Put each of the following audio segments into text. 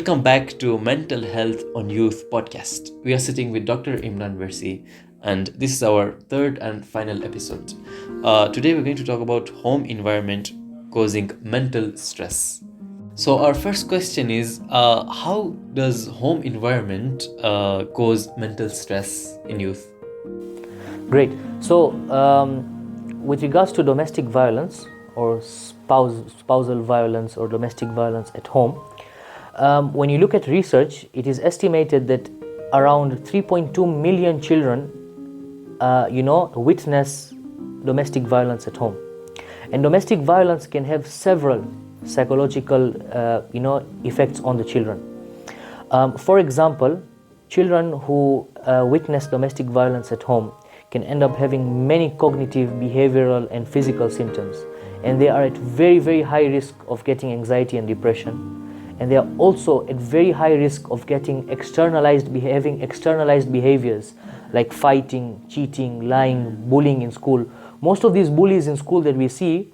Welcome back to Mental Health on Youth podcast. We are sitting with Dr. Imran Versi, and this is our third and final episode. Today we're going to talk about home environment causing mental stress. So our first question is, how does home environment cause mental stress in youth? Great. So, with regards to domestic violence or spousal violence or domestic violence at home, when you look at research, it is estimated that around 3.2 million children, witness domestic violence at home. And domestic violence can have several psychological, effects on the children. For example, children who witness domestic violence at home can end up having many cognitive, behavioral, and physical symptoms. And they are at very, very high risk of getting anxiety and depression. And they are also at very high risk of getting having externalized behaviors like fighting, cheating, lying, bullying in school. Most of these bullies in school that we see,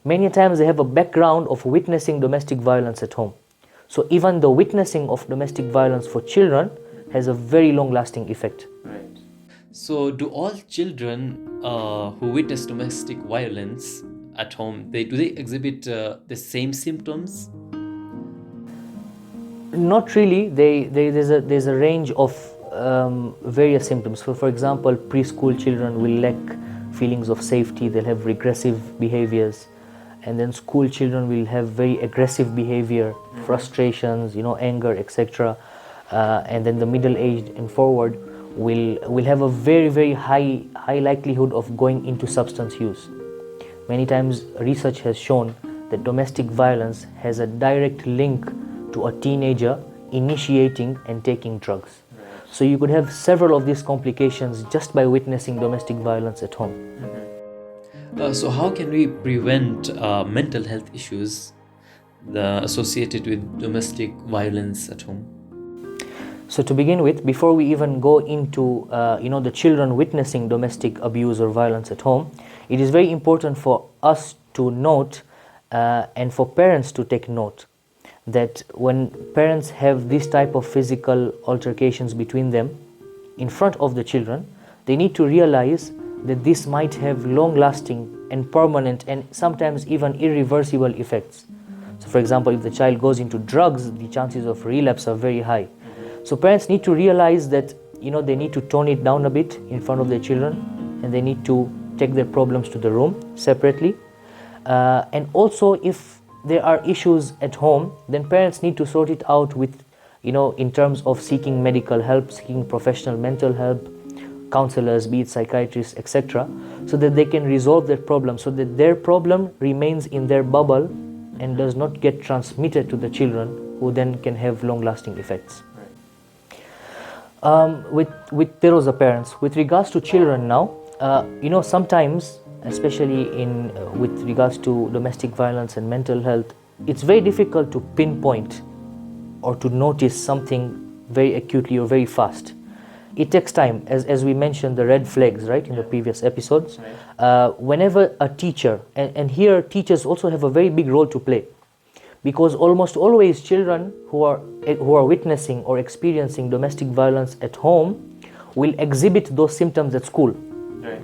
many times they have a background of witnessing domestic violence at home. So even the witnessing of domestic violence for children has a very long-lasting effect. Right. So do all children who witness domestic violence at home, do they exhibit the same symptoms? Not really. There's a range of various symptoms. For example, preschool children will lack feelings of safety. They'll have regressive behaviors, and then school children will have very aggressive behavior, frustrations, anger, etc. And then the middle-aged and forward will have a very, very high likelihood of going into substance use. Many times research has shown that domestic violence has a direct link to a teenager initiating and taking drugs. So you could have several of these complications just by witnessing domestic violence at home. So how can we prevent mental health issues associated with domestic violence at home? So to begin with, before we even go into the children witnessing domestic abuse or violence at home, it is very important for us to note and for parents to take note that when parents have this type of physical altercations between them in front of the children, they need to realize that this might have long-lasting and permanent and sometimes even irreversible effects. So for example, if the child goes into drugs, the chances of relapse are very high. So parents need to realize that they need to tone it down a bit in front of their children, and they need to take their problems to the room separately. And also, if there are issues at home, then parents need to sort it out with, in terms of seeking medical help, seeking professional mental help, counselors, be it psychiatrists, etc., so that they can resolve their problem, so that their problem remains in their bubble and does not get transmitted to the children, who then can have long-lasting effects. With those are parents. With regards to children now, sometimes, especially with regards to domestic violence and mental health, it's very difficult to pinpoint or to notice something very acutely or very fast. It takes time, as we mentioned the red flags, right, in the previous episodes. Whenever a teacher, and here teachers also have a very big role to play, because almost always children who are witnessing or experiencing domestic violence at home will exhibit those symptoms at school. Right.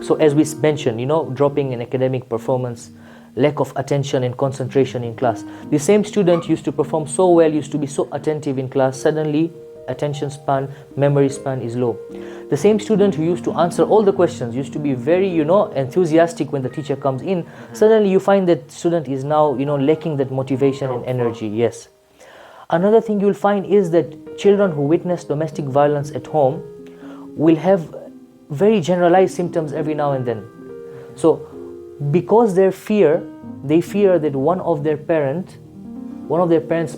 So as we mentioned, dropping in academic performance, lack of attention and concentration in class. The same student used to perform so well, used to be so attentive in class, suddenly attention span, memory span is low. The same student who used to answer all the questions, used to be very, enthusiastic when the teacher comes in, suddenly you find that student is now, lacking that motivation and energy. Yes. Another thing you'll find is that children who witness domestic violence at home will have very generalized symptoms every now and then. So because they fear that one of their parents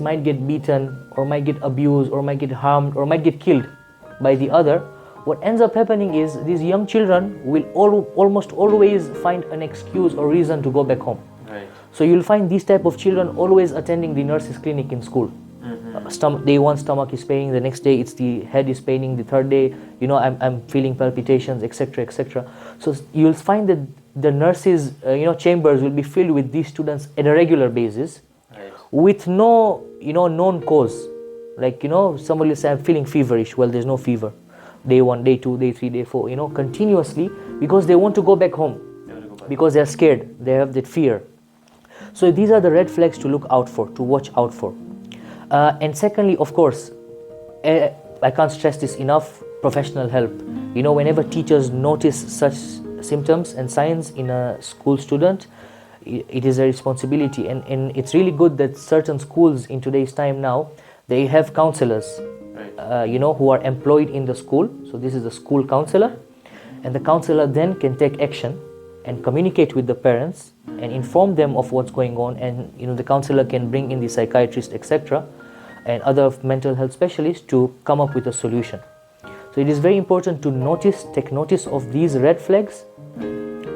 might get beaten or might get abused or might get harmed or might get killed by the other, what ends up happening is these young children will almost always find an excuse or reason to go back home. Right. So you'll find these type of children always attending the nurse's clinic in school. Day one stomach is paining, the next day it's the head is paining, the third day I'm feeling palpitations, etc. So you'll find that the nurses chambers will be filled with these students at a regular basis, right, with no known cause. Like, somebody will say, I'm feeling feverish. Well, there's no fever. Day 1, day 2, day 3, day 4, continuously, because they want to go back home, because they're scared, they have that fear. So these are the red flags to look out for, to watch out for. And secondly, of course, I can't stress this enough, professional help. Whenever teachers notice such symptoms and signs in a school student, it is a responsibility. And it's really good that certain schools in today's time now, they have counselors, who are employed in the school. So this is a school counselor, and the counselor then can take action and communicate with the parents and inform them of what's going on. And the counselor can bring in the psychiatrist, etc., and other mental health specialists to come up with a solution. So it is very important to take notice of these red flags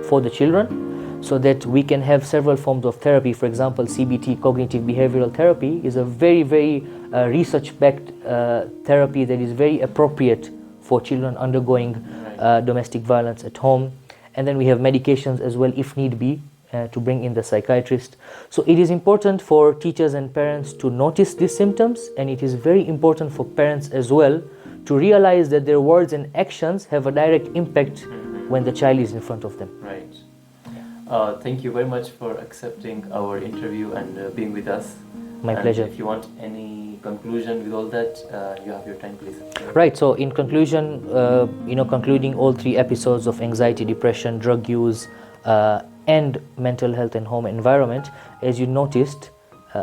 for the children, so that we can have several forms of therapy. For example, CBT, cognitive behavioral therapy, is a very, very research-backed therapy that is very appropriate for children undergoing domestic violence at home. And then we have medications as well, if need be, to bring in the psychiatrist. So it is important for teachers and parents to notice these symptoms, and it is very important for parents as well to realize that their words and actions have a direct impact when the child is in front of them. Right. Thank you very much for accepting our interview and being with us. My pleasure. If you want any conclusion with all that, you have your time, please. Right, so in conclusion, concluding all 3 episodes of anxiety, depression, drug use, and mental health and home environment, as you noticed,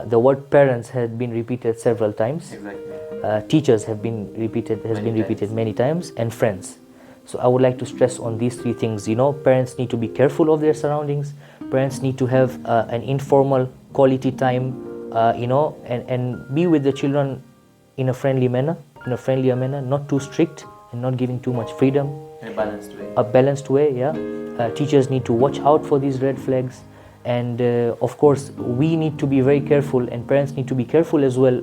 the word parents had been repeated several times. Exactly. Teachers has been repeated many times, and friends. So I would like to stress on these 3 things. Parents need to be careful of their surroundings. Parents need to have an informal quality time, and be with the children in a friendlier manner, not too strict and not giving too much freedom. In a balanced way. A balanced way, yeah. Teachers need to watch out for these red flags, and of course we need to be very careful, and parents need to be careful as well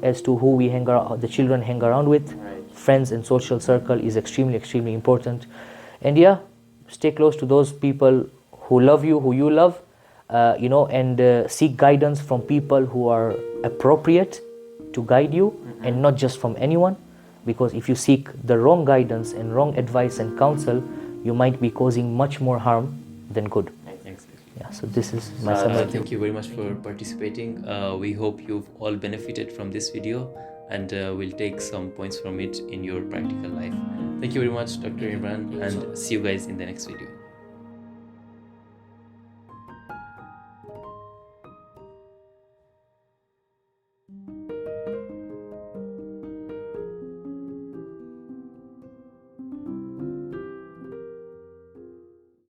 as to who the children hang around with. Right. Friends and social circle is extremely important. And yeah, stay close to those people who love you, who you love, and seek guidance from people who are appropriate to guide you, and not just from anyone. Because if you seek the wrong guidance and wrong advice and counsel, you might be causing much more harm than good. Exactly. Yeah, so this is my summary. Thank you very much for participating. We hope you've all benefited from this video, and we'll take some points from it in your practical life. Thank you very much, Dr. Imran, and see you guys in the next video.